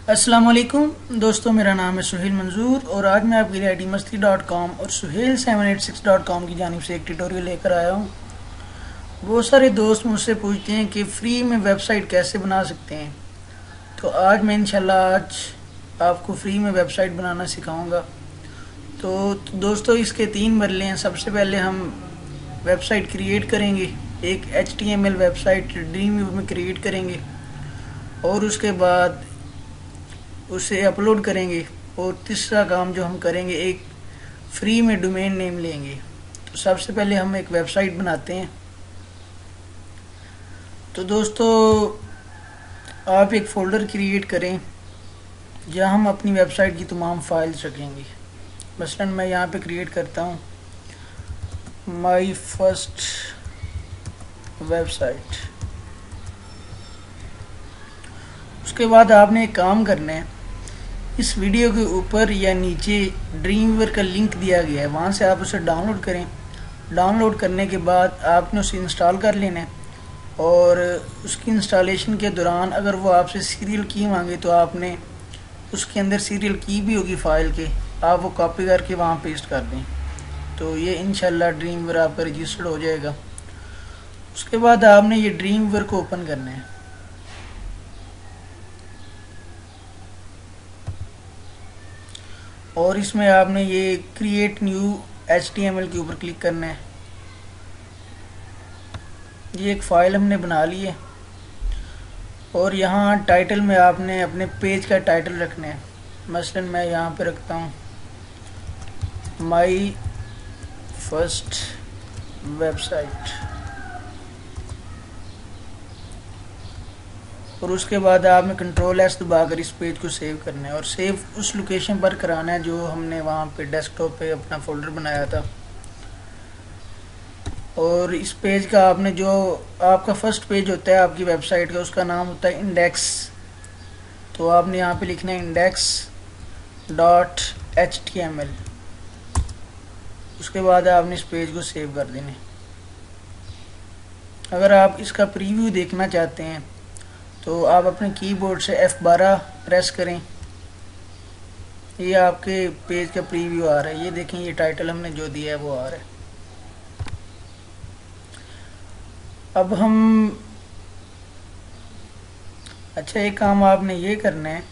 अस्सलाम वालेकुम दोस्तों, मेरा नाम है सुहेल मंजूर और आज मैं आपके लिए ITMasti.com और suhail786.com की जानिब से एक ट्यूटोरियल लेकर आया हूँ। बहुत सारे दोस्त मुझसे पूछते हैं कि फ्री में वेबसाइट कैसे बना सकते हैं, तो आज मैं इंशाल्लाह आज आपको फ्री में वेबसाइट बनाना सिखाऊंगा। तो दोस्तों, इसके 3 मरले हैं। सबसे पहले हम वेबसाइट क्रिएट करेंगे, एक HTML वेबसाइट ड्रीमवीवर में क्रिएट करेंगे और उसके बाद उसे अपलोड करेंगे। और तीसरा काम जो हम करेंगे, एक फ्री में डोमेन नेम लेंगे। तो सबसे पहले हम एक वेबसाइट बनाते हैं। तो दोस्तों, आप एक फ़ोल्डर क्रिएट करें जहां हम अपनी वेबसाइट की तमाम फाइल्स रखेंगे। मसलन मैं यहाँ पे क्रिएट करता हूँ माई फर्स्ट वेबसाइट। उसके बाद आपने एक काम करना है, इस वीडियो के ऊपर या नीचे ड्रीमवीवर का लिंक दिया गया है, वहाँ से आप उसे डाउनलोड करें। डाउनलोड करने के बाद आपने उसे इंस्टॉल कर लेना है और उसकी इंस्टॉलेशन के दौरान अगर वो आपसे सीरियल की मांगे तो आपने उसके अंदर सीरियल की भी होगी फाइल के, आप वो कॉपी करके वहाँ पेस्ट कर दें। तो ये इंशाल्लाह ड्रीमवीवर आपका रजिस्टर्ड हो जाएगा। उसके बाद आपने ये ड्रीमवीवर को ओपन करना है और इसमें आपने ये क्रिएट न्यू HTML के ऊपर क्लिक करना है। ये एक फ़ाइल हमने बना ली है और यहाँ टाइटल में आपने अपने पेज का टाइटल रखना है। मसलन मैं यहाँ पे रखता हूँ माई फर्स्ट वेबसाइट और उसके बाद आपने Ctrl+S दबाकर इस पेज को सेव करना है और सेव उस लोकेशन पर कराना है जो हमने वहाँ पे डेस्कटॉप पे अपना फोल्डर बनाया था। और इस पेज का आपने जो आपका फर्स्ट पेज होता है आपकी वेबसाइट का, उसका नाम होता है इंडेक्स। तो आपने यहाँ पे लिखना है index.html। उसके बाद आपने इस पेज को सेव कर देना है। अगर आप इसका प्रीव्यू देखना चाहते हैं तो आप अपने कीबोर्ड से F12 प्रेस करें। ये आपके पेज का प्रीव्यू आ रहा है। ये देखें, ये टाइटल हमने जो दिया है वो आ रहा है। अब हम एक काम आपने ये करना है,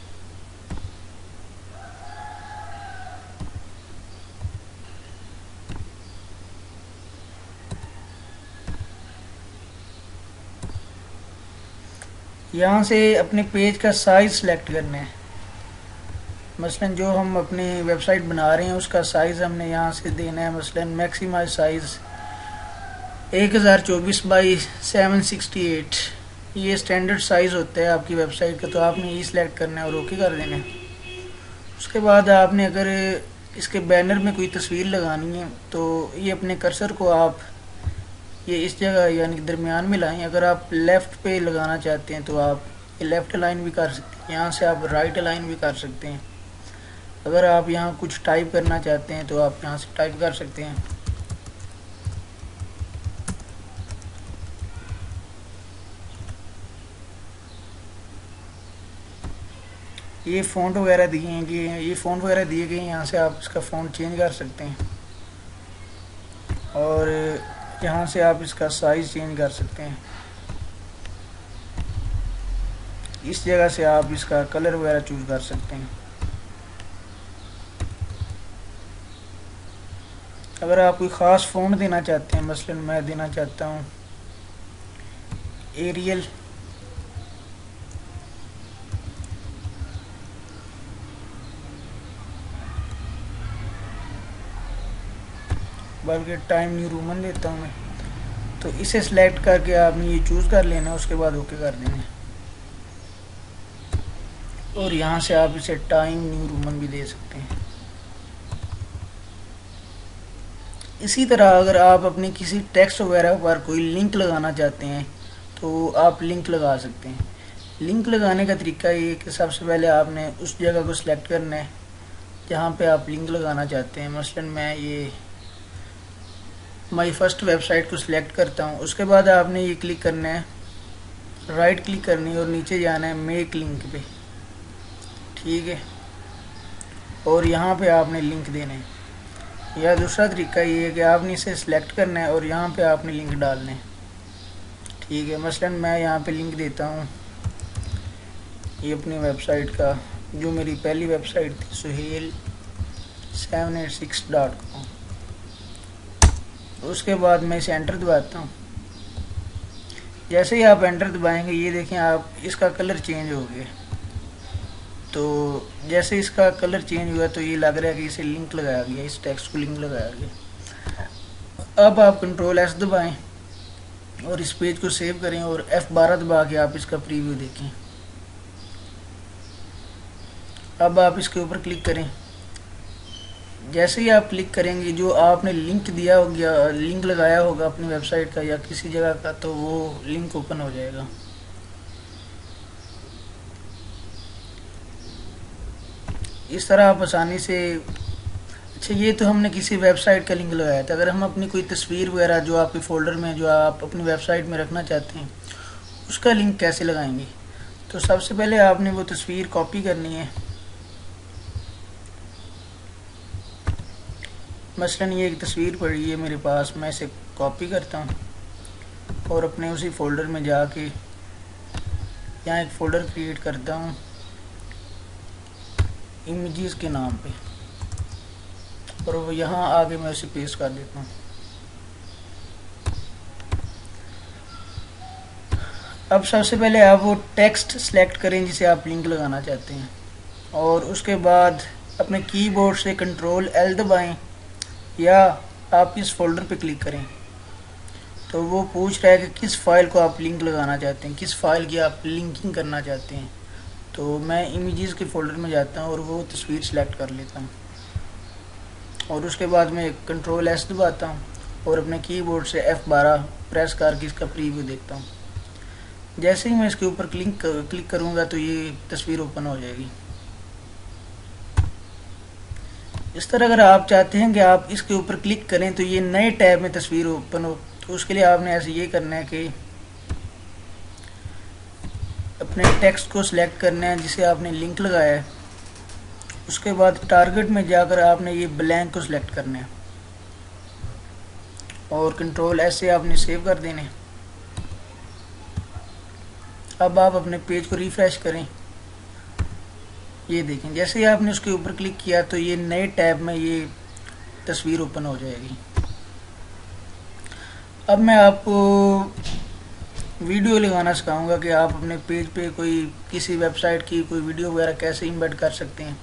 यहाँ से अपने पेज का साइज़ सेलेक्ट करना है। मसलन जो हम अपनी वेबसाइट बना रहे हैं उसका साइज़ हमने यहाँ से देना है। मसलन मैक्सिमाइज साइज़ 1024 बाई 768, ये स्टैंडर्ड साइज़ होता है आपकी वेबसाइट का। तो आपने ये सिलेक्ट करना है और ओके कर देना है। उसके बाद आपने अगर इसके बैनर में कोई तस्वीर लगानी है तो ये अपने कर्सर को आप ये इस जगह यानी दरमियान में लाएं। अगर आप लेफ़्ट पे लगाना चाहते हैं तो आप ये लेफ़्ट अलाइन भी कर सकते हैं, यहाँ से आप राइट अलाइन भी कर सकते हैं। अगर आप यहाँ कुछ टाइप करना चाहते हैं तो आप यहाँ से टाइप कर सकते हैं। ये फ़ॉन्ट वगैरह दिए हैं कि ये फ़ॉन्ट वगैरह दिए गए हैं, यहाँ से आप इसका फ़ॉन्ट चेंज कर सकते हैं और यहाँ से आप इसका साइज़ चेंज कर सकते हैं। इस जगह से आप इसका कलर वगैरह चूज़ कर सकते हैं। अगर आप कोई ख़ास फ़ॉन्ट देना चाहते हैं, मसलन मैं देना चाहता हूँ एरियल, बल्कि टाइम न्यू रोमन देता हूँ मैं। तो इसे सिलेक्ट करके आपने ये चूज़ कर लेना है, उसके बाद ओके कर देना है और यहाँ से आप इसे टाइम न्यू रोमन भी दे सकते हैं। इसी तरह अगर आप अपने किसी टेक्स्ट वगैरह पर कोई लिंक लगाना चाहते हैं तो आप लिंक लगा सकते हैं। लिंक लगाने का तरीका ये है कि सबसे पहले आपने उस जगह को सिलेक्ट करना है जहाँ पे आप लिंक लगाना चाहते हैं। मसलन मैं ये माई फर्स्ट वेबसाइट को सिलेक्ट करता हूँ। उसके बाद आपने ये क्लिक करना है, राइट क्लिक करनी है और नीचे जाना है मेक लिंक पे। ठीक है, और यहाँ पे आपने लिंक देने हैं। या दूसरा तरीका ये है कि आपने इसे सिलेक्ट करना है और यहाँ पे आपने लिंक डालने हैं। ठीक है, मसलन मैं यहाँ पे लिंक देता हूँ ये अपनी वेबसाइट का, जो मेरी पहली वेबसाइट थी suhail786.com। उसके बाद मैं इसे एंटर दबाता हूँ। जैसे ही आप एंटर दबाएंगे ये देखें आप इसका कलर चेंज हो गया। तो जैसे इसका कलर चेंज हुआ तो ये लग रहा है कि इसे लिंक लगाया गया, इस टेक्स्ट को लिंक लगाया गया। अब आप Ctrl+S दबाएं और इस पेज को सेव करें और F12 दबा के आप इसका प्रीव्यू देखें। अब आप इसके ऊपर क्लिक करें। जैसे ही आप क्लिक करेंगे जो आपने लिंक दिया होगा, लिंक लगाया होगा अपनी वेबसाइट का या किसी जगह का, तो वो लिंक ओपन हो जाएगा। इस तरह आप आसानी से, अच्छा ये तो हमने किसी वेबसाइट का लिंक लगाया था। अगर हम अपनी कोई तस्वीर वगैरह जो आपके फ़ोल्डर में जो आप अपनी वेबसाइट में रखना चाहते हैं उसका लिंक कैसे लगाएंगे? तो सबसे पहले आपने वो तस्वीर कॉपी करनी है। मसलन ये एक तस्वीर पड़ी है मेरे पास, मैं इसे कॉपी करता हूँ और अपने उसी फ़ोल्डर में जाके यहाँ एक फ़ोल्डर क्रिएट करता हूँ इमेजेस के नाम पे, और वो यहाँ आगे मैं उसे पेस्ट कर देता हूँ। अब सबसे पहले आप वो टेक्स्ट सेलेक्ट करें जिसे आप लिंक लगाना चाहते हैं, और उसके बाद अपने कीबोर्ड से Ctrl+L दबाएं या आप इस फोल्डर पे क्लिक करें। तो वो पूछ रहा है कि किस फाइल को आप लिंक लगाना चाहते हैं, किस फाइल की आप लिंकिंग करना चाहते हैं। तो मैं इमेजेस के फोल्डर में जाता हूँ और वो तस्वीर सेलेक्ट कर लेता हूँ, और उसके बाद मैं Ctrl+S दबाता हूँ और अपने कीबोर्ड से F12 प्रेस करके इसका प्रीव्यू देखता हूँ। जैसे ही मैं इसके ऊपर क्लिक करूँगा तो ये तस्वीर ओपन हो जाएगी। इस तरह अगर आप चाहते हैं कि आप इसके ऊपर क्लिक करें तो ये नए टैब में तस्वीर ओपन हो, तो उसके लिए आपने ऐसे ये करना है कि अपने टेक्स्ट को सिलेक्ट करना है जिसे आपने लिंक लगाया है। उसके बाद टारगेट में जाकर आपने ये ब्लैंक को सिलेक्ट करना है और Ctrl+S से आपने सेव कर देने। अब आप अपने पेज को रिफ्रेश करें। ये देखें जैसे ही आपने उसके ऊपर क्लिक किया तो ये नए टैब में ये तस्वीर ओपन हो जाएगी। अब मैं आपको वीडियो लगाना सिखाऊंगा कि आप अपने पेज पे कोई किसी वेबसाइट की कोई वीडियो वगैरह कैसे इम्बेड कर सकते हैं।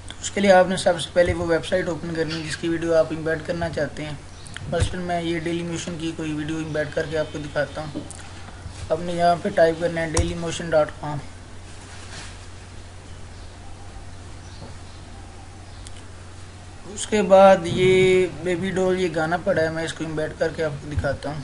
तो उसके लिए आपने सबसे पहले वो वेबसाइट ओपन करनी है जिसकी वीडियो आप इम्बेड करना चाहते हैं। मसलन मैं ये डेली मोशन की कोई वीडियो इम्बेड करके आपको दिखाता हूँ। आपने यहाँ पे टाइप करना है dailymotion.com। उसके बाद ये बेबी डॉल ये गाना पड़ा है, मैं इसको इम्बेड करके आपको दिखाता हूँ।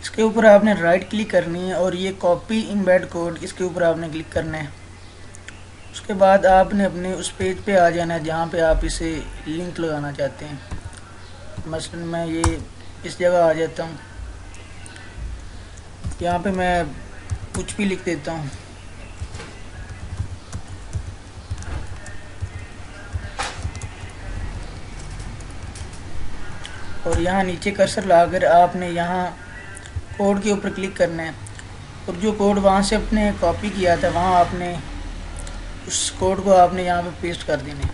इसके ऊपर आपने राइट क्लिक करनी है और ये कॉपी इम्बेड कोड इसके ऊपर आपने क्लिक करना है। उसके बाद आपने अपने उस पेज पे आ जाना है जहाँ पे आप इसे लिंक लगाना चाहते हैं। मसलन मैं ये इस जगह आ जाता हूँ, यहाँ पे मैं कुछ भी लिख देता हूँ। और यहाँ नीचे कर्सर लाकर आपने यहाँ कोड के ऊपर क्लिक करना है और जो कोड वहाँ से अपने कॉपी किया था वहाँ आपने उस कोड को आपने यहाँ पे पेस्ट कर देना है।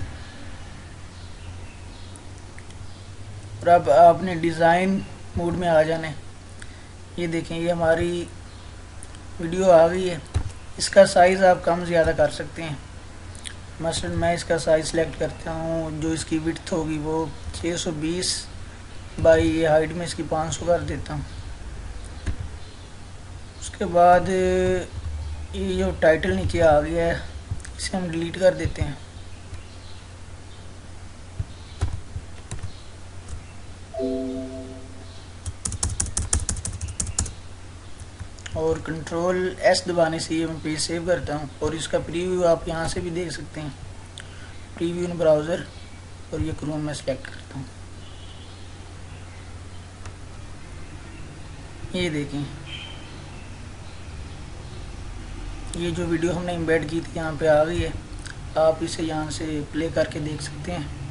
और अब आपने डिज़ाइन मोड में आ जाना है। ये देखें ये हमारी वीडियो आ गई है। इसका साइज़ आप कम ज़्यादा कर सकते हैं। मसलन मैं इसका साइज़ सेलेक्ट करता हूँ, जो इसकी विड्थ होगी वो 620 बाई ये हाइट में इसकी 500 कर देता हूँ। उसके बाद ये जो टाइटल नीचे आ गया है इसे हम डिलीट कर देते हैं। और कंट्रोल एस दबाने से ये मैं पेज सेव करता हूँ। और इसका प्रीव्यू आप यहाँ से भी देख सकते हैं, प्रीव्यू इन ब्राउज़र, और ये क्रोम में सेलेक्ट करता हूँ। ये देखें, ये जो वीडियो हमने एम्बेड की थी यहाँ पे आ गई है। आप इसे यहाँ से प्ले करके देख सकते हैं।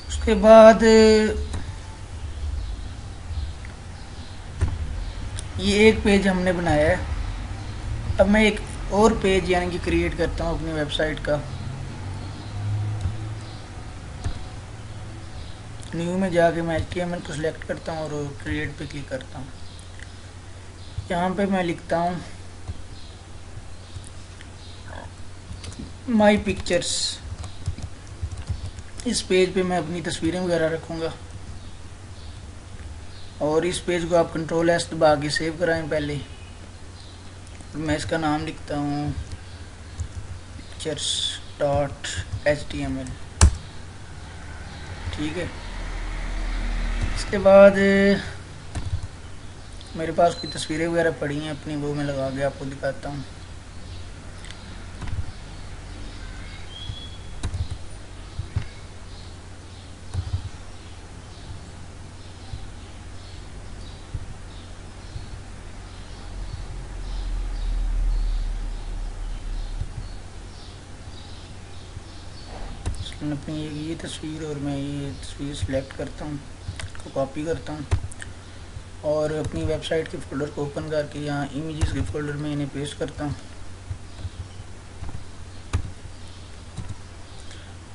उसके बाद ये एक पेज हमने बनाया है। अब मैं एक और पेज यानी कि क्रिएट करता हूँ अपनी वेबसाइट का। न्यू में जाके मैं HTML को सिलेक्ट करता हूँ और क्रिएट पे क्लिक करता हूँ। यहाँ पे मैं लिखता हूँ माई पिक्चर्स। इस पेज पे मैं अपनी तस्वीरें वगैरह रखूँगा। और इस पेज को आप कंट्रोल एस दबा के सेव कराएं पहले। मैं इसका नाम लिखता हूँ pictures.html। ठीक है। इसके बाद मेरे पास कोई तस्वीरें वगैरह पड़ी हैं अपनी, वो मैं लगा के आपको दिखाता हूँ। अपनी ये तस्वीर, और मैं ये तस्वीर सिलेक्ट करता हूँ, इसको कॉपी करता हूँ और अपनी वेबसाइट के फोल्डर को ओपन करके यहाँ इमेजेस के फोल्डर में इन्हें पेस्ट करता हूँ।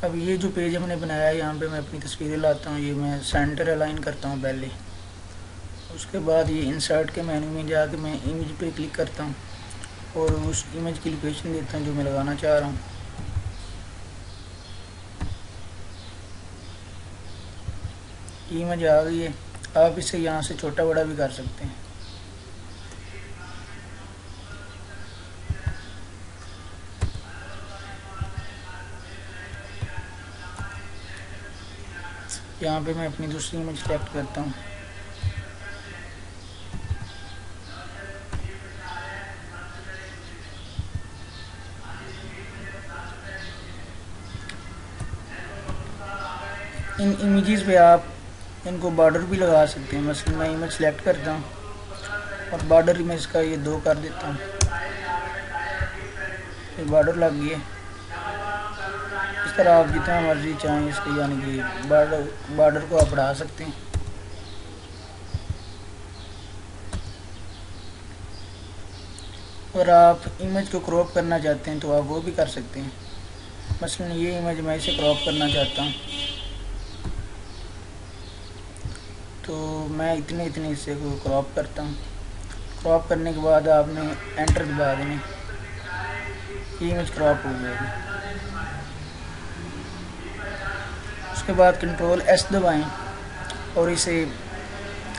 अब ये जो पेज हमने बनाया है यहाँ पे मैं अपनी तस्वीरें लाता हूँ। ये मैं सेंटर अलाइन करता हूँ पहले। उसके बाद ये इंसर्ट के मेन्यू में जाके मैं इमेज पे क्लिक करता हूँ और उस इमेज की लोकेशन देता हूँ जो मैं लगाना चाह रहा हूँ। इमेज आ गई है। आप इसे यहाँ से छोटा बड़ा भी कर सकते हैं। यहाँ पे मैं अपनी दूसरी इमेज सेलेक्ट करता हूँ। इन इमेजेस पे आप इनको बॉर्डर भी लगा सकते हैं। मसलन मैं इमेज सेलेक्ट करता हूँ और बॉर्डर इमेज का ये 2 कर देता हूँ। ये बॉर्डर लग गई है। इस तरह आप जितना मर्जी चाहें इसके यानी कि बॉर्डर को आप बढ़ा सकते हैं। और आप इमेज को क्रॉप करना चाहते हैं तो आप वो भी कर सकते हैं। मसलन ये इमेज मैं इसे क्रॉप करना चाहता हूँ तो मैं इतने हिस्से को क्रॉप करता हूँ। क्रॉप करने के बाद आपने एंटर दबा देना, ये इमेज क्रॉप हो जाएगी। उसके बाद कंट्रोल एस दबाएं और इसे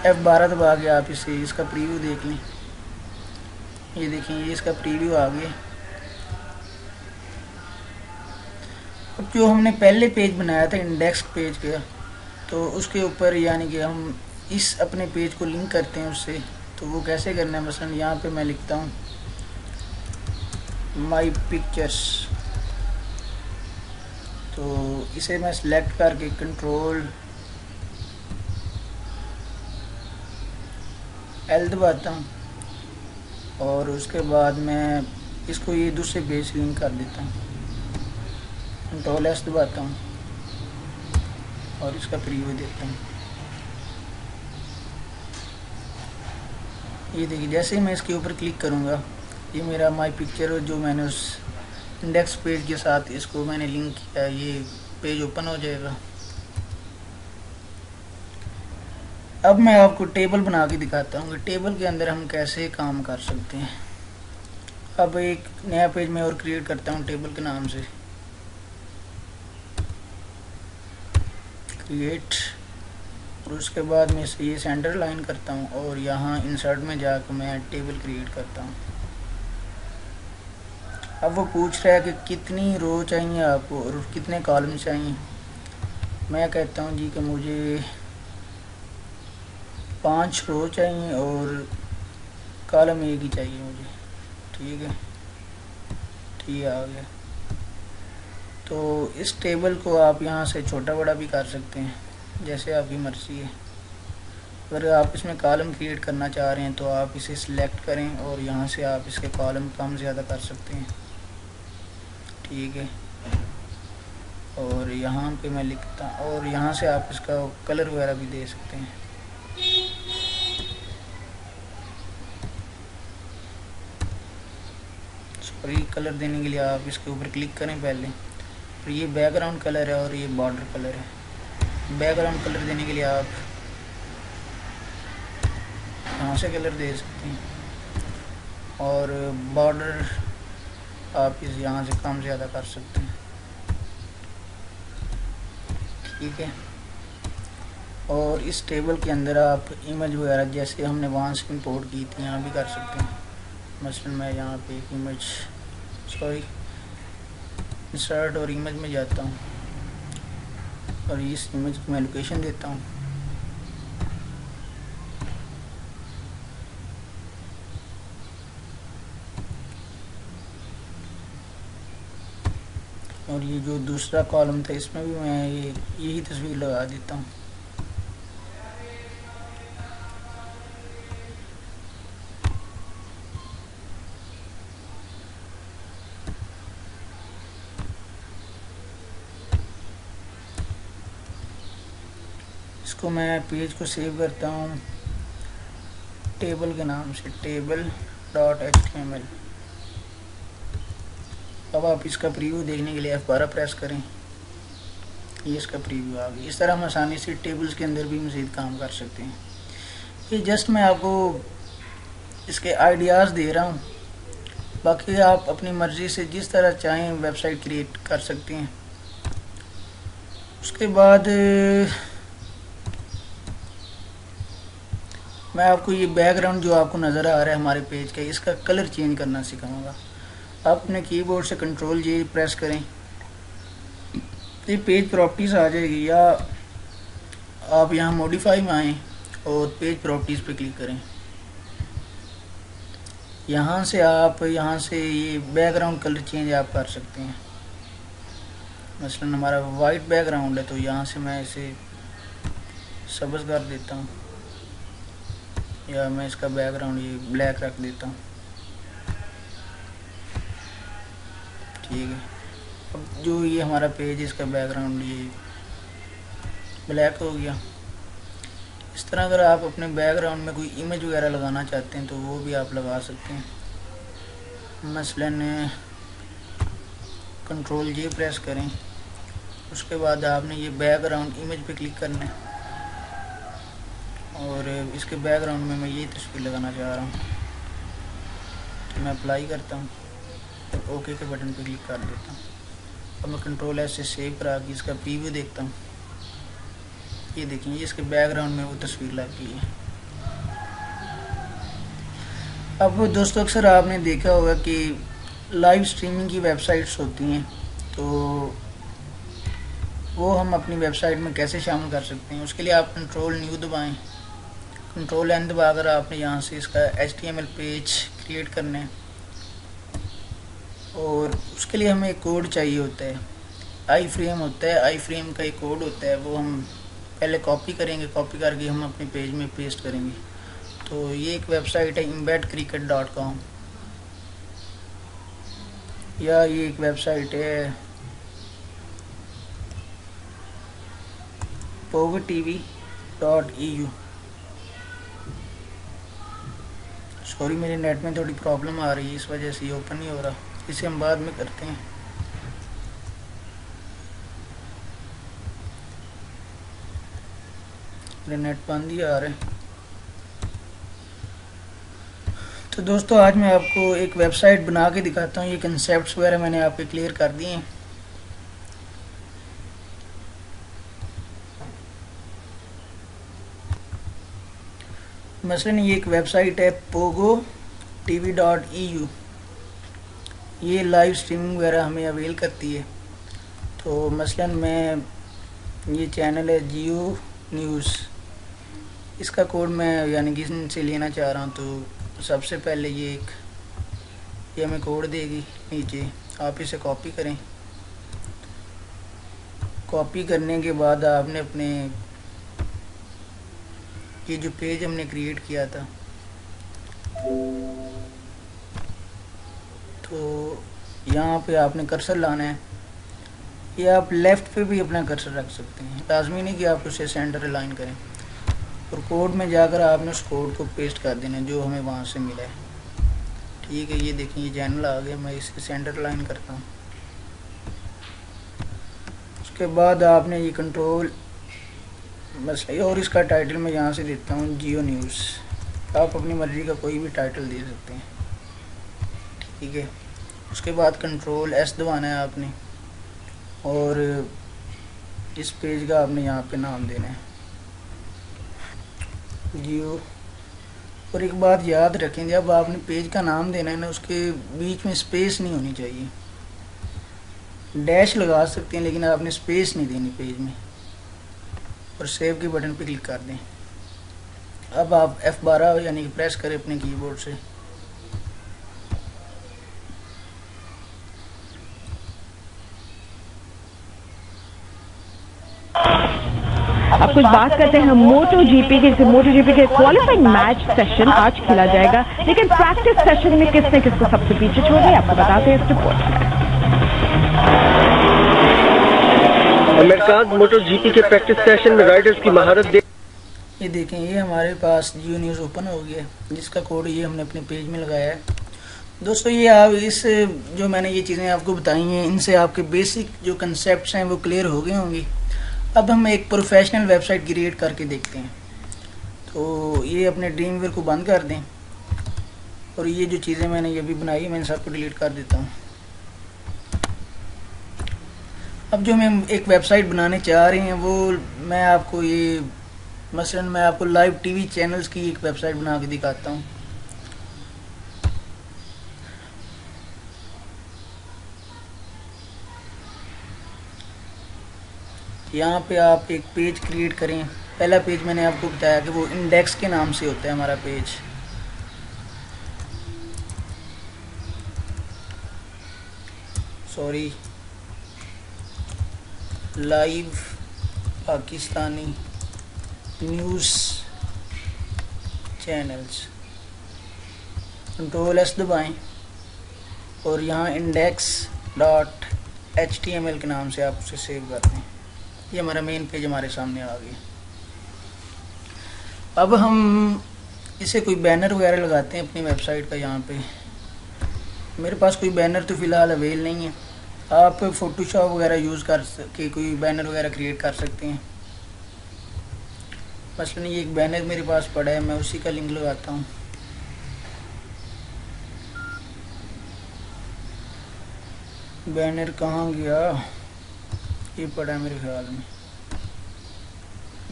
F12 दबा के आप इसका प्रीव्यू देख लें। ये देखें, ये इसका प्रीव्यू आ गया। अब जो हमने पहले पेज बनाया था इंडेक्स पेज का, तो उसके ऊपर यानी कि हम इस अपने पेज को लिंक करते हैं उससे। तो वो कैसे करना है, मसलन यहाँ पे मैं लिखता हूँ माई पिक्चर्स। तो इसे मैं सिलेक्ट करके कंट्रोल L दबाता हूँ और उसके बाद मैं इसको ये दूसरे पेज से लिंक कर देता हूँ। कंट्रोल S दबाता हूँ और इसका प्रीव्यू देता हूँ। ये देखिए, जैसे ही मैं इसके ऊपर क्लिक करूँगा ये मेरा माई पिक्चर जो मैंने उस इंडेक्स पेज के साथ इसको मैंने लिंक किया, ये पेज ओपन हो जाएगा। अब मैं आपको टेबल बना के दिखाता हूँ कि टेबल के अंदर हम कैसे काम कर सकते हैं। अब एक नया पेज मैं और क्रिएट करता हूँ टेबल के नाम से। क्रिएट और उसके बाद मैं इसे ये सेंटर लाइन करता हूँ और यहाँ इंसर्ट में जाकर मैं टेबल क्रिएट करता हूँ। अब वो पूछ रहा है कि कितनी रो चाहिए आपको और कितने कॉलम चाहिए। मैं कहता हूँ जी कि मुझे 5 रो चाहिए और कॉलम एक ही चाहिए मुझे। ठीक है, ठीक आ गया। तो इस टेबल को आप यहाँ से छोटा बड़ा भी कर सकते हैं, जैसे आपकी मर्ज़ी है। अगर आप इसमें कॉलम क्रिएट करना चाह रहे हैं तो आप इसे सिलेक्ट करें और यहाँ से आप इसके कॉलम कम ज़्यादा कर सकते हैं। ठीक है, और यहाँ पे मैं लिखता और यहाँ से आप इसका कलर वगैरह भी दे सकते हैं। सॉरी, कलर देने के लिए आप इसके ऊपर क्लिक करें पहले। और ये बैकग्राउंड कलर है और ये बॉर्डर कलर है। बैकग्राउंड कलर देने के लिए आप यहाँ से कलर दे सकते हैं और बॉर्डर आप इस यहाँ से कम ज़्यादा कर सकते हैं। ठीक है, और इस टेबल के अंदर आप इमेज वगैरह जैसे हमने वहाँ से इंपोर्ट की थी यहाँ भी कर सकते हैं। मसलन मैं यहाँ पे एक इमेज, सॉरी, इंसर्ट और इमेज में जाता हूँ और इस इमेज को मैं लोकेशन देता हूँ। और ये जो दूसरा कॉलम था इसमें भी मैं यही तस्वीर लगा देता हूँ। इसको मैं पेज को सेव करता हूँ टेबल के नाम से, table.html। अब आप इसका प्रीव्यू देखने के लिए F12 प्रेस करें, ये इसका प्रीव्यू आ गया। इस तरह हम आसानी से टेबल्स के अंदर भी मज़ीद काम कर सकते हैं। ये जस्ट मैं आपको इसके आइडियाज़ दे रहा हूँ, बाकी आप अपनी मर्ज़ी से जिस तरह चाहें वेबसाइट क्रिएट कर सकते हैं। उसके बाद मैं आपको ये बैकग्राउंड जो आपको नज़र आ रहा है हमारे पेज का, इसका कलर चेंज करना सिखाऊंगा। आप अपने कीबोर्ड से कंट्रोल J प्रेस करें तो ये पेज प्रॉपर्टीज़ आ जाएगी, या आप यहाँ मॉडिफाई में आएँ और पेज प्रॉपर्टीज़ पे क्लिक करें। यहाँ से ये बैकग्राउंड कलर चेंज आप कर सकते हैं। मसलन हमारा वाइट बैकग्राउंड है तो यहाँ से मैं इसे सब्ज़ कर देता हूँ, या मैं इसका बैकग्राउंड ये ब्लैक रख देता हूँ। ठीक है, अब जो ये हमारा पेज है इसका बैकग्राउंड ये ब्लैक हो गया। इस तरह अगर आप अपने बैकग्राउंड में कोई इमेज वगैरह लगाना चाहते हैं तो वो भी आप लगा सकते हैं। मसलन कंट्रोल J प्रेस करें, उसके बाद आपने ये बैकग्राउंड इमेज पे क्लिक करना है और इसके बैकग्राउंड में मैं ये तस्वीर लगाना चाह रहा हूँ तो मैं अप्लाई करता हूँ और ओके के बटन पे क्लिक कर देता हूँ। अब मैं कंट्रोल S से सेव करा के इसका प्रीव्यू देखता हूँ। ये देखें, ये इसके बैकग्राउंड में वो तस्वीर लग गई है। अब दोस्तों अक्सर आपने देखा होगा कि लाइव स्ट्रीमिंग की वेबसाइट्स होती हैं, तो वो हम अपनी वेबसाइट में कैसे शामिल कर सकते हैं। उसके लिए आप कंट्रोल न्यू दबाएं, कंट्रोल N दबाकर आपने यहाँ से इसका HTML पेज क्रिएट करना है और उसके लिए हमें एक कोड चाहिए होता है, आई फ्रेम होता है। आई फ्रेम का एक कोड होता है, वो हम पहले कॉपी करेंगे, कॉपी करके हम अपने पेज में पेस्ट करेंगे। तो ये एक वेबसाइट है embedcricket.com, या ये एक वेबसाइट है powertv.eu। सॉरी, मेरे नेट में थोड़ी प्रॉब्लम आ रही है, इस वजह से ये ओपन नहीं हो रहा, इसे हम बाद में करते हैं। मेरे नेट बंद ही आ रहा है। तो दोस्तों आज मैं आपको एक वेबसाइट बना के दिखाता हूँ। ये कंसेप्ट्स वगैरह मैंने आपके क्लियर कर दिए हैं। मसलन ये एक वेबसाइट है pogo.tv.eu, ये लाइव स्ट्रीमिंग वगैरह हमें अवेल करती है। तो मसलन मैं, ये चैनल है जियो न्यूज़, इसका कोड मैं यानी कि इनसे लेना चाह रहा हूँ। तो सबसे पहले ये हमें कोड देगी नीचे, आप इसे कॉपी करें। कॉपी करने के बाद आपने अपने ये जो पेज हमने क्रिएट किया था, तो यहाँ पे आपने कर्सर लाना है, या आप लेफ़्ट पे भी अपना कर्सर रख सकते हैं, लाजमी नहीं कि आप उसे सेंटर अलाइन करें। और कोड में जाकर आपने उस कोड को पेस्ट कर देना है जो हमें वहाँ से मिला है। ठीक है, ये देखें ये चैनल आ गया, मैं इसे सेंटर अलाइन करता हूँ। उसके बाद आपने ये कंट्रोल बस, और इसका टाइटल मैं यहाँ से देता हूँ जियो न्यूज़। आप अपनी मर्ज़ी का कोई भी टाइटल दे सकते हैं। ठीक है, उसके बाद कंट्रोल एस दबाना है आपने, और इस पेज का आपने यहाँ पे नाम देना है जियो। और एक बात याद रखें, जब आपने पेज का नाम देना है ना, उसके बीच में स्पेस नहीं होनी चाहिए। डैश लगा सकते हैं लेकिन आपने स्पेस नहीं देनी पेज में। और सेव के बटन पे क्लिक कर दें। अब आप F12 यानी कि प्रेस करें अपने कीबोर्ड से। अब कुछ बात करते हैं मोटो जीपी के क्वालिफाइंग मैच सेशन आज खेला जाएगा, लेकिन प्रैक्टिस सेशन में किसने किसको सबसे पीछे छोड़ दिया आपको बताते हैं इस रिपोर्ट में। अमेरिका मोटो जीपी के प्रैक्टिस सेशन में राइडर्स की महारत ये देखें, ये हमारे पास जियो न्यूज़ ओपन हो गया, जिसका कोड ये हमने अपने पेज में लगाया है। दोस्तों, ये आप इस जो मैंने ये चीज़ें आपको बताई हैं, इनसे आपके बेसिक जो कंसेप्ट्स हैं वो क्लियर हो गए होंगे। अब हम एक प्रोफेशनल वेबसाइट क्रिएट करके देखते हैं। तो ये अपने ड्रीमवीवर को बंद कर दें, और ये जो चीज़ें मैंने ये भी बनाई मैं इन सबको डिलीट कर देता हूँ। अब जो हम एक वेबसाइट बनाने चाह रहे हैं वो मैं आपको मसलन मैं आपको लाइव टीवी चैनल्स की एक वेबसाइट बना के दिखाता हूँ। यहाँ पे आप एक पेज क्रिएट करें। पहला पेज मैंने आपको बताया कि वो इंडेक्स के नाम से होता है हमारा page. Sorry, live Pakistani news channels. Control S दबाएं और यहाँ index.html के नाम से आप उसे सेव कर दें। ये हमारा मेन पेज हमारे सामने आ गया। अब हम इसे कोई बैनर वगैरह लगाते हैं अपनी वेबसाइट का। यहाँ पे मेरे पास कोई बैनर तो फ़िलहाल अवेल नहीं है। आप फ़ोटोशॉप वगैरह यूज़ कर के कोई बैनर वगैरह क्रिएट कर सकते हैं। मसलन ये एक बैनर मेरे पास पड़ा है, मैं उसी का लिंक लगाता हूँ। बैनर कहाँ गया? ये पड़ा है मेरे ख्याल में।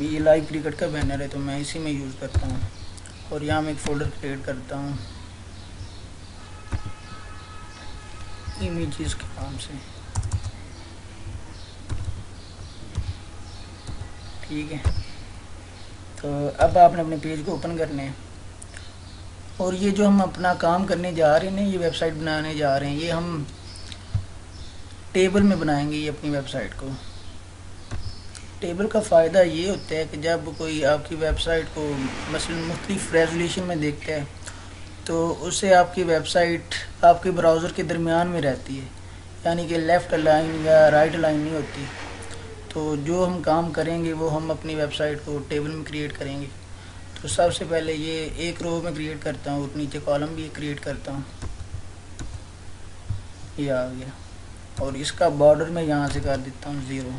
ये लाइव क्रिकेट का बैनर है तो मैं इसी में यूज़ करता हूँ। और यहाँ मैं एक फ़ोल्डर क्रिएट करता हूँ इमेजेस के नाम से। ठीक है, तो अब आपने अपने पेज को ओपन करने हैं। और ये जो हम अपना काम करने जा रहे हैं ना, ये वेबसाइट बनाने जा रहे हैं, ये हम टेबल में बनाएंगे ये अपनी वेबसाइट को। टेबल का फ़ायदा ये होता है कि जब कोई आपकी वेबसाइट को मसलन मुख्तलिफ रेजोल्यूशन में देखता है तो उससे आपकी वेबसाइट आपके ब्राउज़र के दरमियान में रहती है, यानी कि लेफ़्ट अलाइन या राइट अलाइन नहीं होती। तो जो हम काम करेंगे वो हम अपनी वेबसाइट को टेबल में क्रिएट करेंगे। तो सबसे पहले ये एक रो में क्रिएट करता हूँ और नीचे कॉलम भी क्रिएट करता हूँ। ये आ गया। और इसका बॉर्डर मैं यहाँ से कर देता हूँ 0।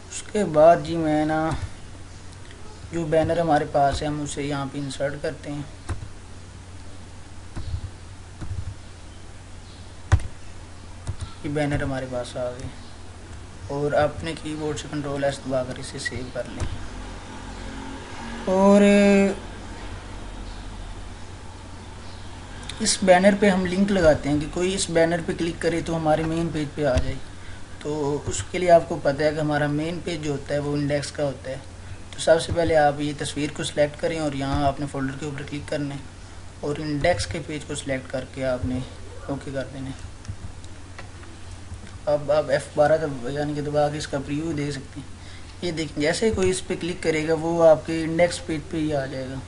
उसके बाद जी मैं ना जो बैनर हमारे पास है हम उसे यहाँ पे इंसर्ट करते हैं। ये बैनर हमारे पास आ गए और अपने कीबोर्ड से कंट्रोल एस दबाकर इसे सेव कर लें। और इस बैनर पे हम लिंक लगाते हैं कि कोई इस बैनर पे क्लिक करे तो हमारे मेन पेज पे आ जाए। तो उसके लिए आपको पता है कि हमारा मेन पेज जो होता है वो इंडेक्स का होता है। तो सबसे पहले आप ये तस्वीर को सिलेक्ट करें और यहाँ आपने फ़ोल्डर के ऊपर क्लिक करना है और इंडेक्स के पेज को सिलेक्ट करके आपने ओके कर देना है। अब आप F12 यानी कि दबा के इसका प्रीव्यू दे सकते हैं। ये देखें, जैसे कोई इस पर क्लिक करेगा वो आपके इंडेक्स पेज पे ही आ जाएगा।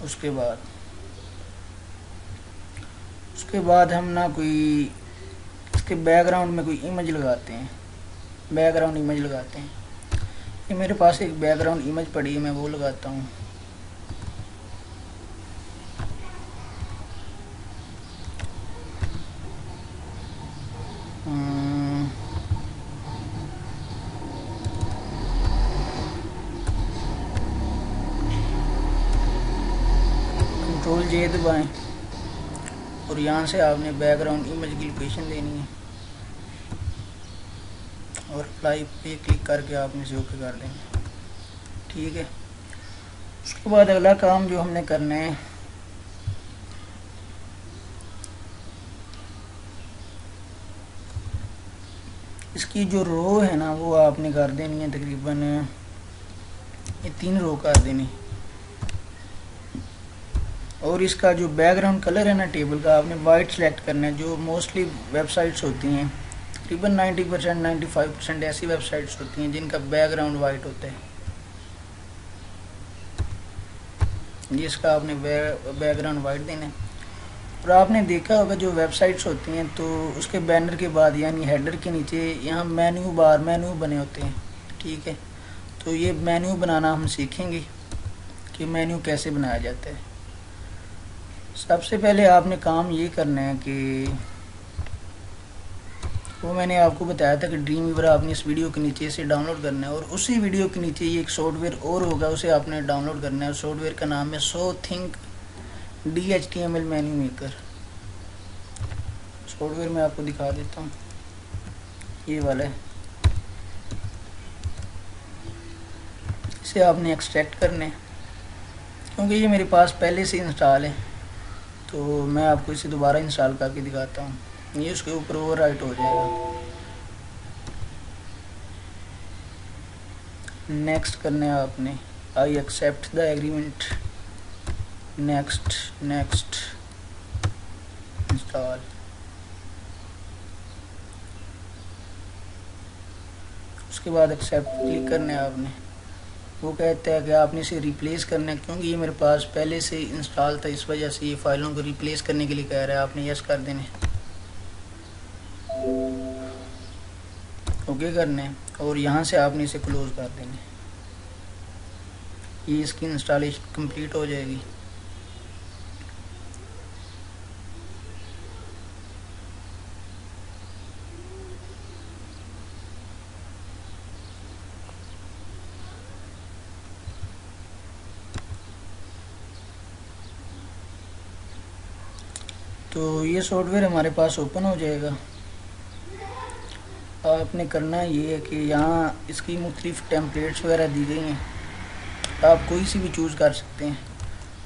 उसके बाद हम ना कोई इसके बैकग्राउंड में कोई इमेज लगाते हैं, बैकग्राउंड इमेज लगाते हैं। ये मेरे पास एक बैकग्राउंड इमेज पड़ी है, मैं वो लगाता हूँ। Ctrl+J दबाएं और यहाँ से आपने बैकग्राउंड इमेज की लोकेशन देनी है और अप्लाई पे क्लिक करके आपने इसे ओके कर देंगे। ठीक है। उसके बाद अगला काम जो हमने करना है, इसकी जो रो है ना वो आपने कर देनी है, तकरीबन ये 3 रो कर देनी। और इसका जो बैकग्राउंड कलर है ना टेबल का, आपने वाइट सेलेक्ट करना है। जो मोस्टली वेबसाइट्स होती हैं, तकरीबन 90% 95% ऐसी वेबसाइट्स होती हैं जिनका बैकग्राउंड वाइट होता है। जिसका आपने बैकग्राउंड वाइट देना है। और आपने देखा होगा जो वेबसाइट्स होती हैं तो उसके बैनर के बाद यानी हेडर के नीचे यहाँ मेन्यू बार, मेन्यू बने होते हैं। ठीक है। तो ये मेन्यू बनाना हम सीखेंगे कि मेन्यू कैसे बनाया जाता है। सबसे पहले आपने काम ये करना है कि वो मैंने आपको बताया था कि ड्रीम वीवर आपने इस वीडियो के नीचे से डाउनलोड करना है और उसी वीडियो के नीचे ये एक सॉफ्टवेयर और होगा, उसे आपने डाउनलोड करना है। सॉफ्टवेयर का नाम है SoThink DHTML menu maker. Software मैं आपको दिखा देता हूँ, ये वाला है। इसे आपने एक्सट्रैक्ट करना है क्योंकि ये मेरे पास पहले से इंस्टॉल है, तो मैं आपको इसे दोबारा इंस्टॉल करके दिखाता हूँ। ये उसके ऊपर ओवरराइट हो जाएगा। नेक्स्ट करना है आपने, I accept the agreement, next next install. उसके बाद एक्सेप्ट क्लिक करना है आपने। वो कहता है कि आपने इसे रिप्लेस करना है क्योंकि ये मेरे पास पहले से इंस्टॉल था, इस वजह से ये फाइलों को रिप्लेस करने के लिए कह रहा है। आपने यस कर देने, ओके करना है और यहाँ से आपने इसे क्लोज कर देना। ये इसकी इंस्टॉलेशन कंप्लीट हो जाएगी। तो ये सॉफ्टवेयर हमारे पास ओपन हो जाएगा। आपने करना ये है कि यहाँ इसकी मुख्तलिफ टेम्पलेट्स वगैरह दी गई हैं, आप कोई सी भी चूज़ कर सकते हैं।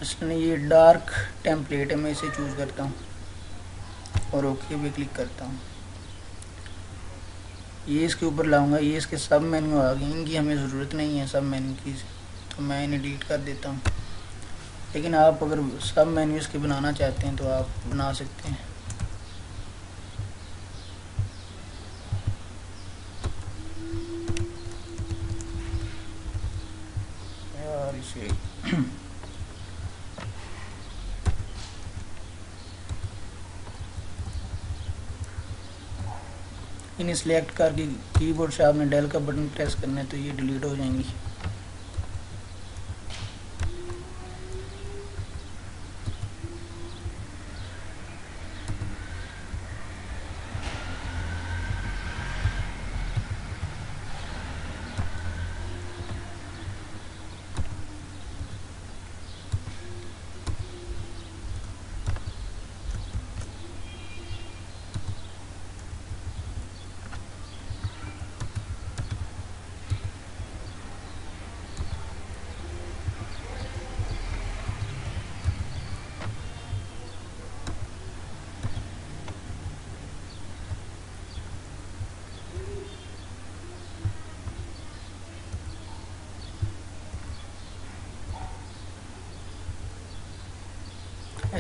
इसमें ये डार्क टेम्पलेट है, मैं इसे चूज़ करता हूँ और ओके पे क्लिक करता हूँ। ये इसके ऊपर लाऊंगा, ये इसके सब मेन्यू आ गए, इनकी हमें ज़रूरत नहीं है सब मेन्यू की, तो मैं इन्हें डिलीट कर देता हूँ। लेकिन आप अगर सब मेन्यू इसके बनाना चाहते हैं तो आप बना सकते हैं। यार इसे इन्हें सिलेक्ट करके कीबोर्ड से आपने डेल का बटन प्रेस करना है तो ये डिलीट हो जाएंगी।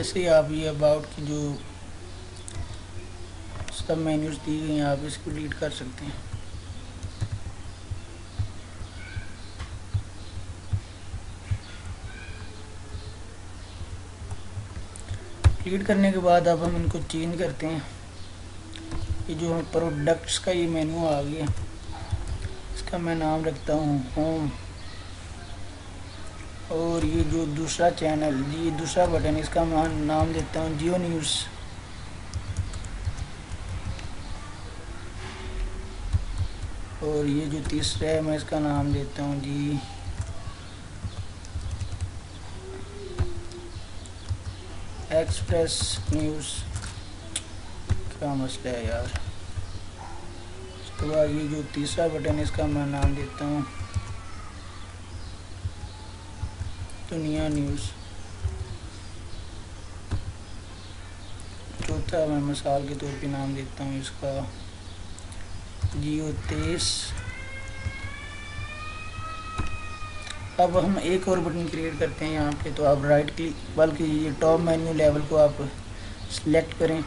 ऐसे ही आप ये अबाउट की जो सब मेन्यूज दी गई हैं आप इसको डिलीट कर सकते हैं। डिलीट करने के बाद अब हम इनको चेंज करते हैं। ये जो प्रोडक्ट्स का ये मेन्यू आ गया, इसका मैं नाम रखता हूँ होम। और ये जो दूसरा चैनल, ये दूसरा बटन, इसका मैं नाम देता हूँ जियो न्यूज़। और ये जो तीसरा है मैं इसका नाम देता हूँ जी एक्सप्रेस न्यूज़। क्या मसला है यार। उसके बाद ये जो तीसरा बटन है इसका मैं नाम देता हूँ दुनिया न्यूज़। चौथा मैं मिसाल के तौर पे नाम देता हूँ इसका जियो 23। अब हम एक और बटन क्रिएट करते हैं यहाँ पे। तो आप राइट क्लिक, बल्कि ये टॉप मेन्यू लेवल को आप सिलेक्ट करें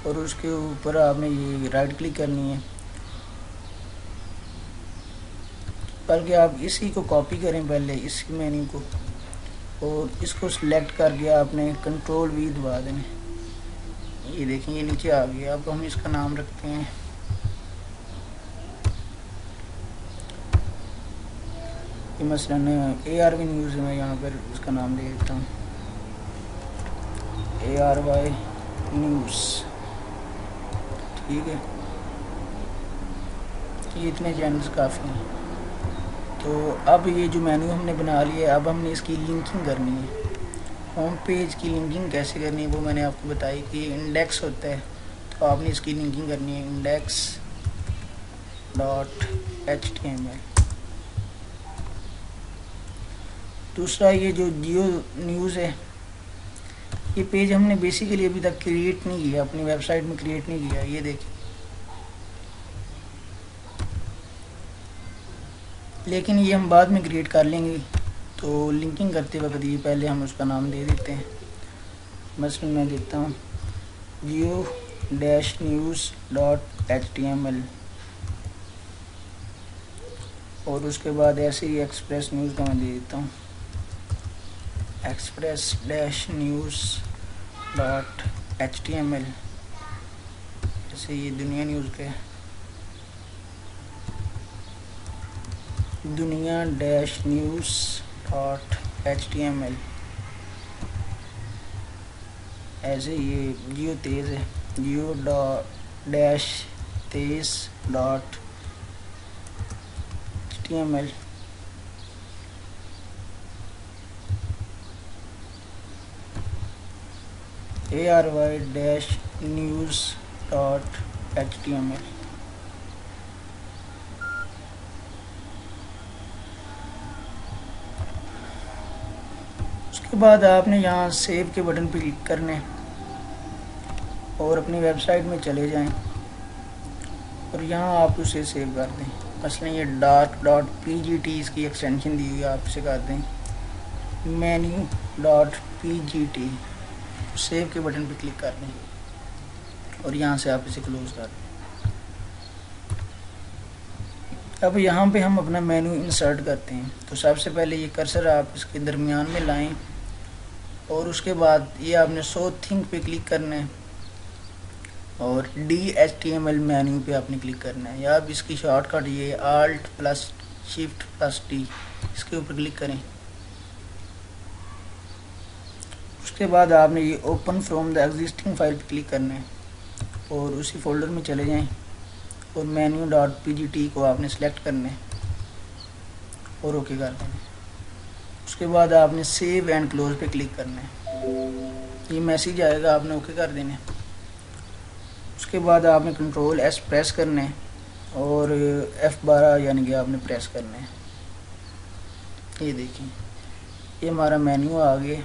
और उसके ऊपर आपने ये राइट क्लिक करनी है, बल्कि आप इसी को कॉपी करें पहले इस मेन्यू को, और इसको सिलेक्ट करके आपने कंट्रोल V दबा देना। ये देखें ये नीचे आ गया। अब हम इसका नाम रखते हैं ये मसलन ARV न्यूज़ है। मैं यहाँ पर इसका नाम दे देता हूँ ARY न्यूज़। ठीक है, ये इतने चैनल्स काफ़ी हैं। तो अब ये जो मेन्यू हमने बना लिया है, अब हमने इसकी लिंकिंग करनी है। होम पेज की लिंकिंग कैसे करनी है वो मैंने आपको बताई कि इंडेक्स होता है, तो आपने इसकी लिंकिंग करनी है index.html। दूसरा ये जो जियो न्यूज़ है, ये पेज हमने बेसिकली अभी तक क्रिएट नहीं किया, अपनी वेबसाइट में क्रिएट नहीं किया। ये देखिए, लेकिन ये हम बाद में क्रिएट कर लेंगे। तो लिंकिंग करते वक्त ये पहले हम उसका नाम दे देते हैं। मसलन मैं देता हूँ geo-news.html और उसके बाद ऐसे ही एक्सप्रेस न्यूज़ का मैं दे देता हूँ express-news.html। जैसे ये दुनिया न्यूज़ के दुनिया-news.html। ऐसे ये जियो तेज़ है जियो-23.html। ARY-news.html। उसके बाद आपने यहाँ सेव के बटन पर क्लिक करने और अपनी वेबसाइट में चले जाएं और यहाँ आप उसे सेव कर दें। मसलन ये dark.pgt इसकी एक्सटेंशन दी हुई है, आप इसे कर दें menu.pgt। सेव के बटन पर क्लिक कर दें और यहाँ से आप इसे क्लोज कर दें। अब यहाँ पे हम अपना मेन्यू इंसर्ट करते हैं। तो सबसे पहले ये कर्सर आप इसके दरमियान में लाएं और उसके बाद ये आपने शो थिंग पे क्लिक करना है और DHTML मेन्यू पे आपने क्लिक करना है, या आप इसकी शॉर्टकट ये Alt+Shift+D इसके ऊपर क्लिक करें। उसके बाद आपने ये open from the existing file पे क्लिक करना है और उसी फोल्डर में चले जाएं और menu.pgt को आपने सेलेक्ट करना है और ओके कर देना है। उसके बाद आपने सेव एंड क्लोज पे क्लिक करना है। ये मैसेज आएगा, आपने ओके कर देना है। उसके बाद आपने कंट्रोल S प्रेस करना है और F12 यानी कि आपने प्रेस करना है। ये देखिए ये हमारा मेन्यू आ गया।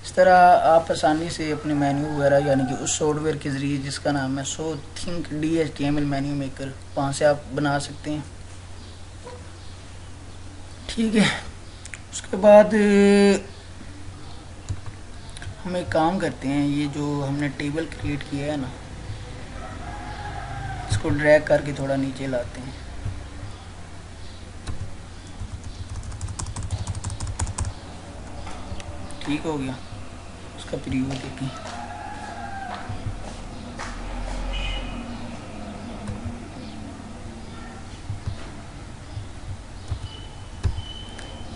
इस तरह आप आसानी से अपने मेन्यू वगैरह यानी कि उस सॉफ्टवेयर के ज़रिए जिसका नाम है show think DHTML menu maker, वहाँ से आप बना सकते हैं। ठीक है, उसके बाद हम एक काम करते हैं, ये जो हमने टेबल क्रिएट किया है ना, इसको ड्रैग करके थोड़ा नीचे लाते हैं। ठीक हो गया, उसका प्रीव्यू देखें।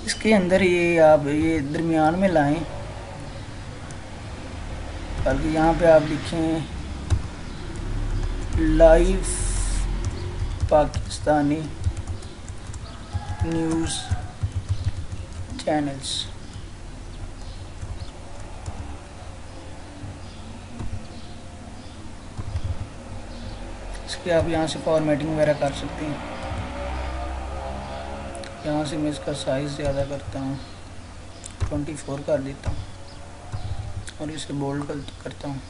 इसके अंदर ये आप ये दरमियान में लाएं, बल्कि यहाँ पे आप लिखें लाइव पाकिस्तानी न्यूज़ चैनल्स। इसके आप यहाँ से फॉर्मेटिंग वगैरह कर सकते हैं। यहाँ से मैं इसका साइज़ ज़्यादा करता हूँ, 24 कर देता हूँ और इसे बोल्ड करता हूँ।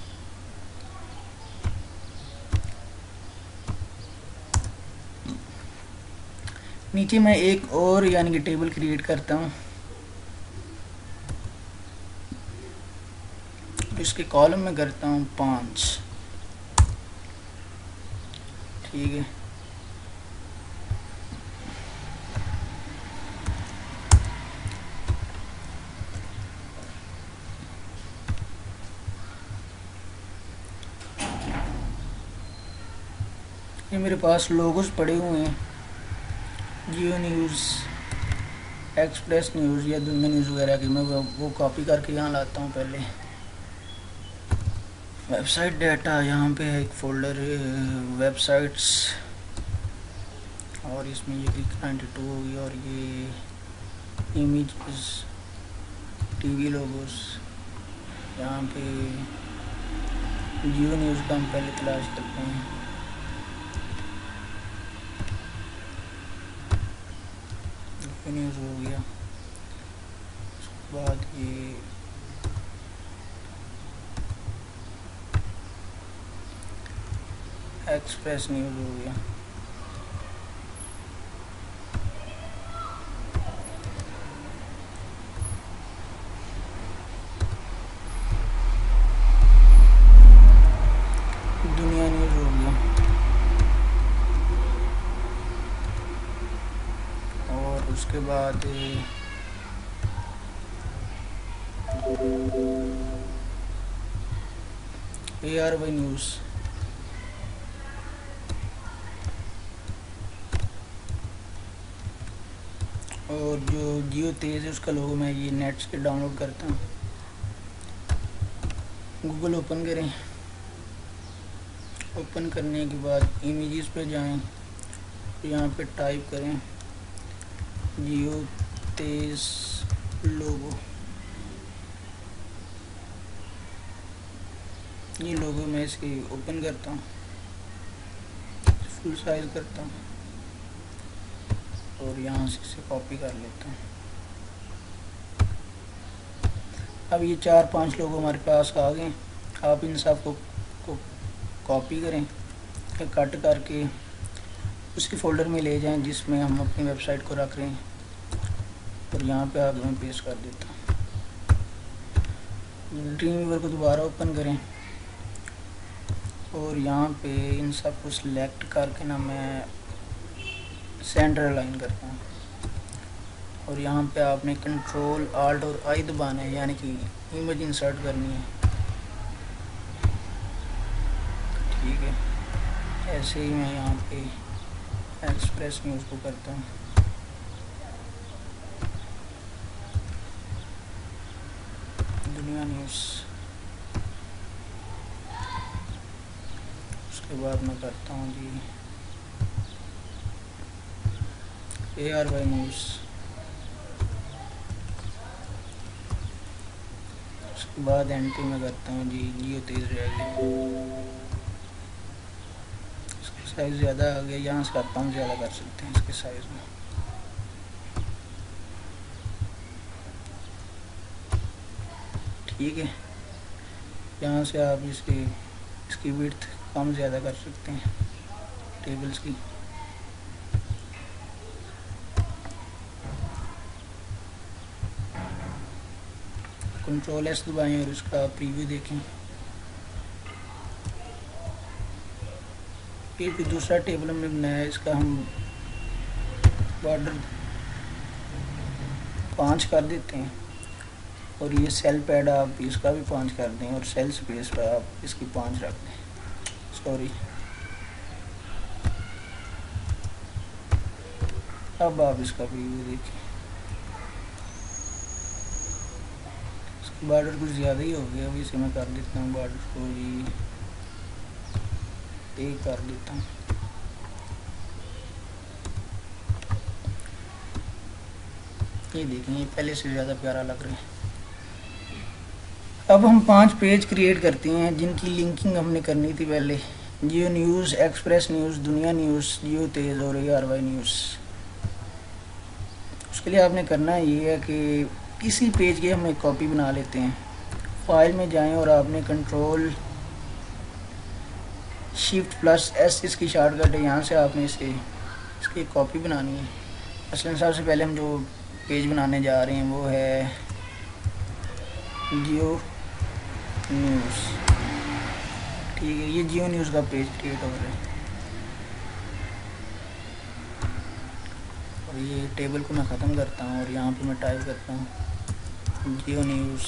नीचे मैं एक और यानी कि टेबल क्रिएट करता हूँ। इसके कॉलम में करता हूँ 5। ठीक है, ये मेरे पास लोगोस पड़े हुए हैं, जियो न्यूज़, एक्सप्रेस न्यूज़ या दुनिया न्यूज़ वगैरह की। मैं वो कॉपी करके यहाँ लाता हूँ। पहले वेबसाइट डाटा, यहाँ पे है एक फोल्डर वेबसाइट्स, और इसमें ये क्लिक 92 होगी, और ये इमेजेस, टीवी लोगोस। यहाँ पे जियो न्यूज़ का हम पहले तलाश करते हैं। न्यूज़ हो गया, उसके बाद ये एक्सप्रेस न्यूज़ हो गया। दुनिया न्यूज़ हो गया, और उसके बाद ARY न्यूज़, और जो जियो तेज़ है उसका लोगो मैं ये नेट से डाउनलोड करता हूँ। गूगल ओपन करें, ओपन करने के बाद इमेजेस पे जाएं, तो यहाँ पे टाइप करें जियो तेज़ लोगो। ये लोगो मैं इसके ओपन करता हूँ, फुल साइज करता हूँ और यहाँ से इसे कॉपी कर लेता हूँ। अब ये 4-5 लोग हमारे पास आ गए। आप इन सब को कॉपी करें, फिर कट करके उसके फोल्डर में ले जाएं जिसमें हम अपनी वेबसाइट को रख रहे हैं, और यहाँ पे आप मैं पेस्ट कर देता हूँ। ड्रीमवीवर को दोबारा ओपन करें, और यहाँ पे इन सब को सिलेक्ट करके ना मैं सेंटर अलाइन करता हूँ, और यहाँ पे आपने कंट्रोल आल्ट और आई दबाना है, यानी कि इमेज इंसर्ट करनी है। ठीक है, ऐसे ही मैं यहाँ पे एक्सप्रेस न्यूज़ को करता हूँ। दुनिया न्यूज़, उसके बाद मैं करता हूँ जी ARY न्यूज़, उसके बाद एंट्री में करता हूँ जी जियो तेज़ रहेगी। इसका साइज़ ज़्यादा आ गया, यहाँ से करता हूँ ज़्यादा कर सकते हैं इसके साइज़ में। ठीक है, यहाँ से आप इसकी विड्थ कम ज़्यादा कर सकते हैं टेबल्स की। Ctrl+S दबाएं और इसका प्रीव्यू देखें। ये कोई दूसरा टेबल हमने बनाया है, इसका हम बॉर्डर 5 कर देते हैं और ये सेल पैड आप इसका भी 5 कर दें और सेल स्पेस पर आप इसकी 5 रख दें। सॉरी, अब आप इसका प्रीव्यू देखें। बॉर्डर कुछ ज़्यादा ही हो गया, अभी इसे मैं कर देता हूँ बॉर्डर को जी 1 कर देता हूँ। ये देखें, ये पहले से ज़्यादा प्यारा लग रहा है। अब हम 5 पेज क्रिएट करते हैं जिनकी लिंकिंग हमने करनी थी पहले। जियो न्यूज़, एक्सप्रेस न्यूज़, दुनिया न्यूज़, जियो तेज़ और ARY न्यूज़। उसके लिए आपने करना ये है कि इसी पेज की हम एक कॉपी बना लेते हैं। फाइल में जाएं और आपने Ctrl+Shift+S इसकी शॉर्टकट है, यहाँ से आपने इसकी कॉपी बनानी है। मसलन सबसे पहले हम जो पेज बनाने जा रहे हैं वो है जियो न्यूज़। ठीक है, ये जियो न्यूज़ का पेज क्रिएट हो रहा है और ये टेबल को मैं ख़त्म करता हूँ और यहाँ पे मैं टाइप करता हूँ जियो न्यूज़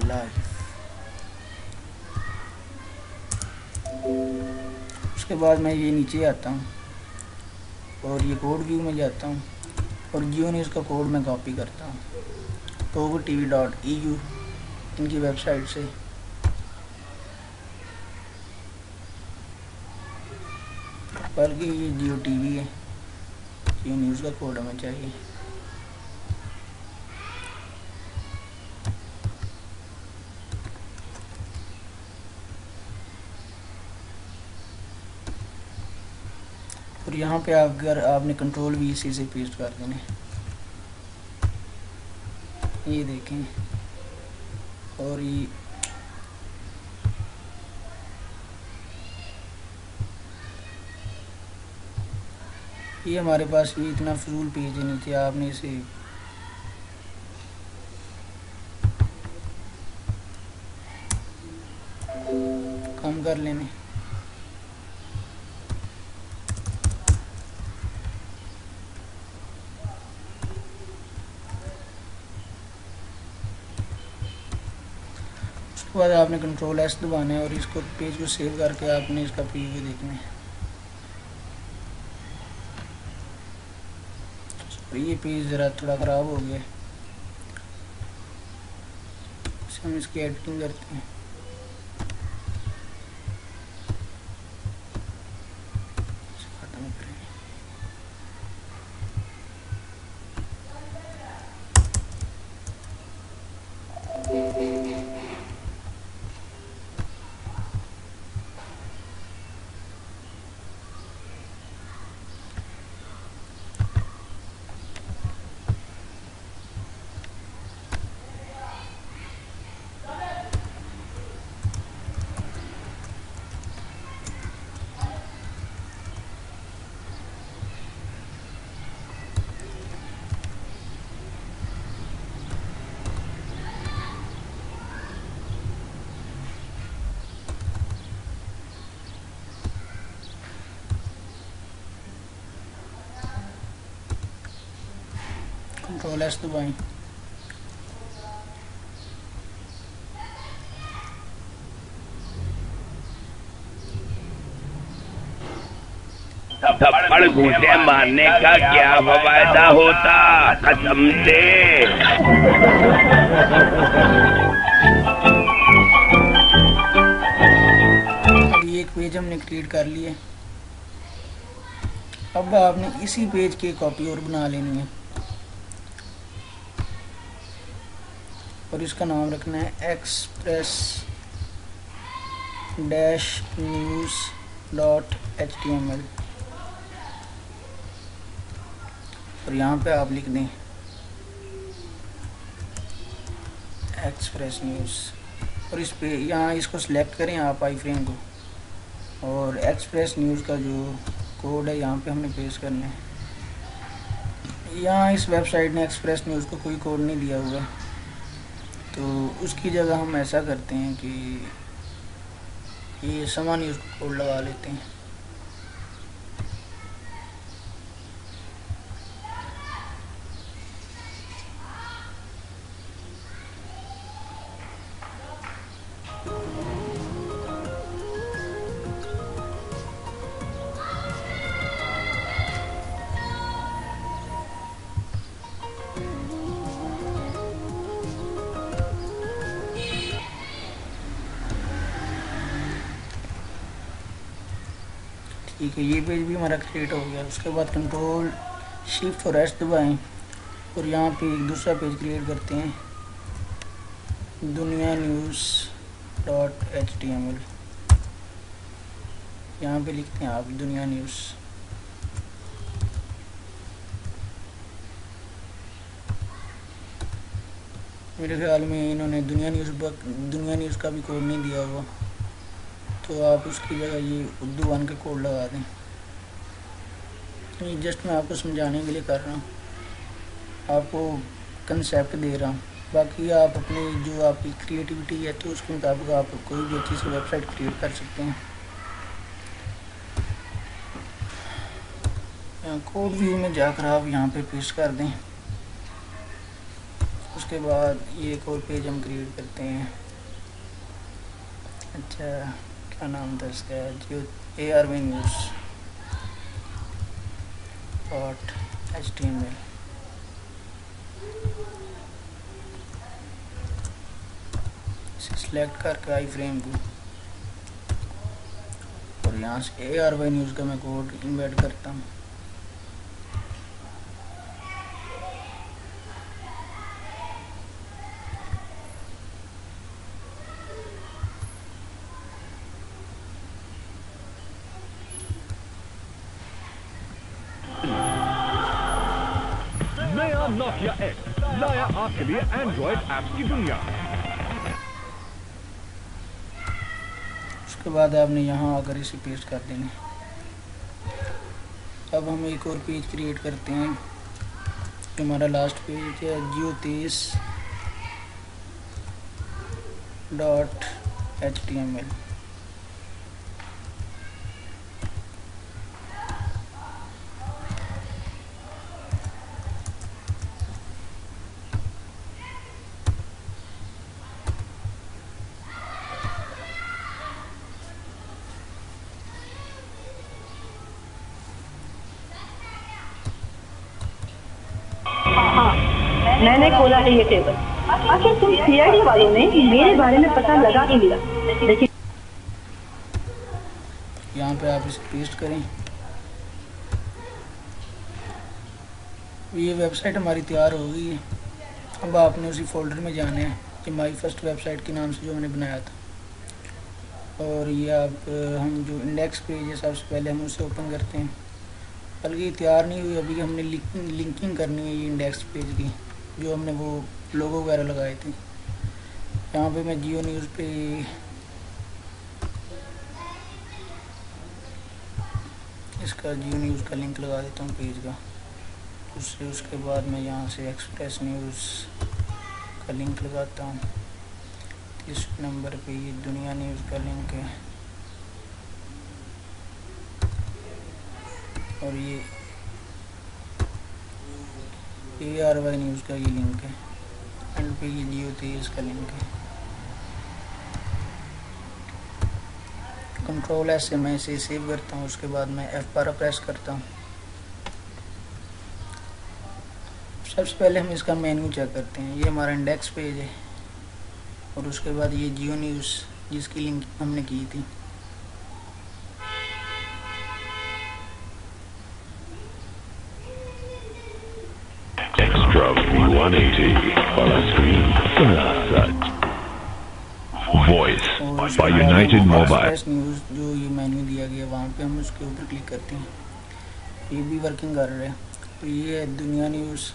लाइव। उसके बाद मैं ये नीचे आता हूँ और ये कोड व्यू में जाता हूँ और जियो न्यूज़ का कोड मैं कॉपी करता हूँ togotv.eu इनकी वेबसाइट से। बल्कि ये जियो टीवी है, जियो न्यूज़ का कोड हमें चाहिए। और यहाँ पे अगर आपने Ctrl+V इसी से पेस्ट कर देने। ये देखें, और ये हमारे पास भी इतना फजूल पेज है नीचे, आपने इसे कम कर लेने। उसके बाद आपने Ctrl+S दबाना है और इसको पेज को सेव करके आपने इसका प्रीव्यू देखना है। ये पेज ज़रा थोड़ा ख़राब हो गया, हम इसकी एडिटिंग करते हैं। खत्म करें। Ctrl+S दबाएं। थप्पड़ घूंटे मारने का क्या फायदा होता, कसम से। अभी एक पेज हमने क्रिएट कर लिए। अब आपने इसी पेज की कॉपी और बना लेनी है और इसका नाम रखना है express-news.html और यहाँ पे आप लिख दें एक्सप्रेस न्यूज़ और इस पे यहाँ इसको सिलेक्ट करें आप आई फ्रेम को और एक्सप्रेस न्यूज़ का जो कोड है यहाँ पे हमने पेस्ट करना है। यहाँ इस वेबसाइट ने एक्सप्रेस न्यूज़ को कोई कोड नहीं दिया हुआ, तो उसकी जगह हम ऐसा करते हैं कि ये समा न्यूज़ कोड लगा लेते हैं। ठीक है, ये पेज भी हमारा क्रिएट हो गया। उसके बाद कंट्रोल शिफ्ट और एस दबाएं और यहाँ पे एक दूसरा पेज क्रिएट करते हैं, दुनिया न्यूज़ .html। यहाँ पे लिखते हैं आप दुनिया न्यूज़। मेरे ख्याल में इन्होंने दुनिया न्यूज़ का भी कोड नहीं दिया हुआ, तो आप उसकी जगह ये उर्दू 1 का कोड लगा दें। ये जस्ट मैं आपको समझाने के लिए कर रहा हूँ, आपको कंसेप्ट दे रहा हूँ। बाकी आप अपनी जो आपकी क्रिएटिविटी है तो उसके मुताबिक आप कोई भी अच्छी सी वेबसाइट क्रिएट कर सकते हैं। कोड व्यू में जाकर आप यहाँ पे पेस्ट कर दें। उसके बाद ये एक और पेज हम क्रिएट करते हैं। अच्छा, क्या नाम था इसका, जो ARV न्यूज़ .html। इसे सिलेक्ट करके आई फ्रेम को, और यहाँ से ARV न्यूज़ का मैं कोड इम्बेड करता हूँ। नया नोकिया X लाया आपके लिए एंड्रॉइड ऐप्स की दुनिया। उसके बाद आपने यहाँ आकर इसे पेस्ट कर देना। अब हम एक और पेज क्रिएट करते हैं, जो हमारा लास्ट पेज है, Jio23.html। मैंने खोला है ये टेबल। आखिर तुम CID वालों ने मेरे बारे में पता लगा ही लिया, लेकिन यहाँ पे आप इसे पेस्ट करें। ये वेबसाइट हमारी तैयार हो गई है। अब आपने उसी फोल्डर में जाना है, ये माई फर्स्ट वेबसाइट के नाम से जो मैंने बनाया था। और ये आप हम जो इंडेक्स पेज है सबसे पहले हम उसे ओपन करते हैं। बल्कि ये तैयार नहीं हुई, अभी हमने लिंकिंग करनी है ये इंडेक्स पेज की, जो हमने वो लोगो वगैरह लगाए थे। यहाँ पे मैं जियो न्यूज़ पे इसका जियो न्यूज़ का लिंक लगा देता हूँ पेज का। उसके बाद मैं यहाँ से एक्सप्रेस न्यूज़ का लिंक लगाता हूँ। इस नंबर पे ये दुनिया न्यूज़ का लिंक है, और ये ARY न्यूज़ का ये लिंक है, एंड पे ये Jio23 का लिंक है। कंट्रोल S से मैं इसे सेव करता हूँ। उसके बाद मैं F12 प्रेस करता हूँ। सबसे पहले हम इसका मेन्यू चेक करते हैं। ये हमारा इंडेक्स पेज है, और उसके बाद ये जियो न्यूज़ जिसकी लिंक हमने की थी। Extra V180 on a screen. Such. Voice by United Mobile. Express news जो ये मेन्यू दिया गया वहाँ पे हम उसके ऊपर क्लिक करते हैं। ये भी वर्किंग कर रहा है। तो ये है दुनिया न्यूज़।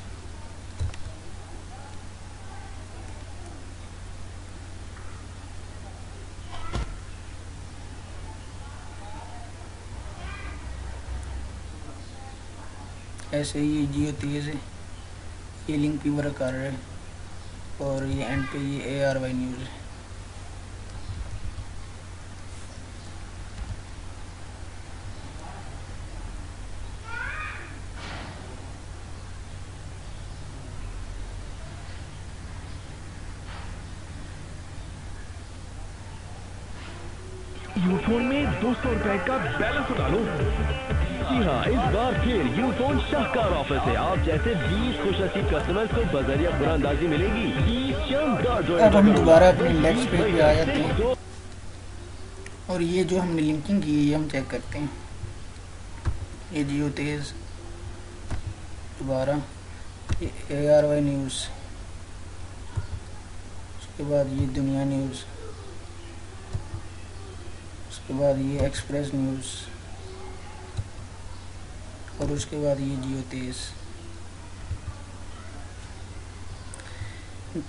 ऐसे ही Jio23 है, ये लिंक भी वर्क कर रहा है। और ये एंड पे ये ARY न्यूज़ है। यूफोन में 200 रुपए का बैलेंस उड़ा लो। जी हाँ, इस बार फिर यूफोन शाहकार ऑफर से आप जैसे 20 खुशनसीब कस्टमर्स को बजरिया बुरानदाजी मिलेगी। अब हम दोबारा अपने लेट्स पेज पे आ जाते हैं और ये जो हमने लिंकिंग की है हम चेक करते हैं। ये जियो तेज, दोबारा ये ARY न्यूज़, उसके बाद ये दुनिया न्यूज़, उसके बाद ये एक्सप्रेस न्यूज़ और उसके बाद ये जियो तेज।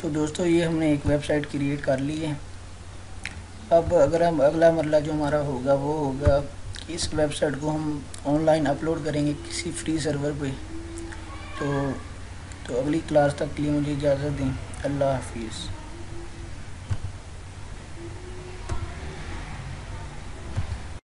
तो दोस्तों ये हमने एक वेबसाइट क्रिएट कर ली है। अब अगर हम अगला मरला जो हमारा होगा वो होगा कि इस वेबसाइट को हम ऑनलाइन अपलोड करेंगे किसी फ्री सर्वर पे। तो अगली क्लास तक के लिए मुझे इजाज़त दें। अल्लाह हाफिज़।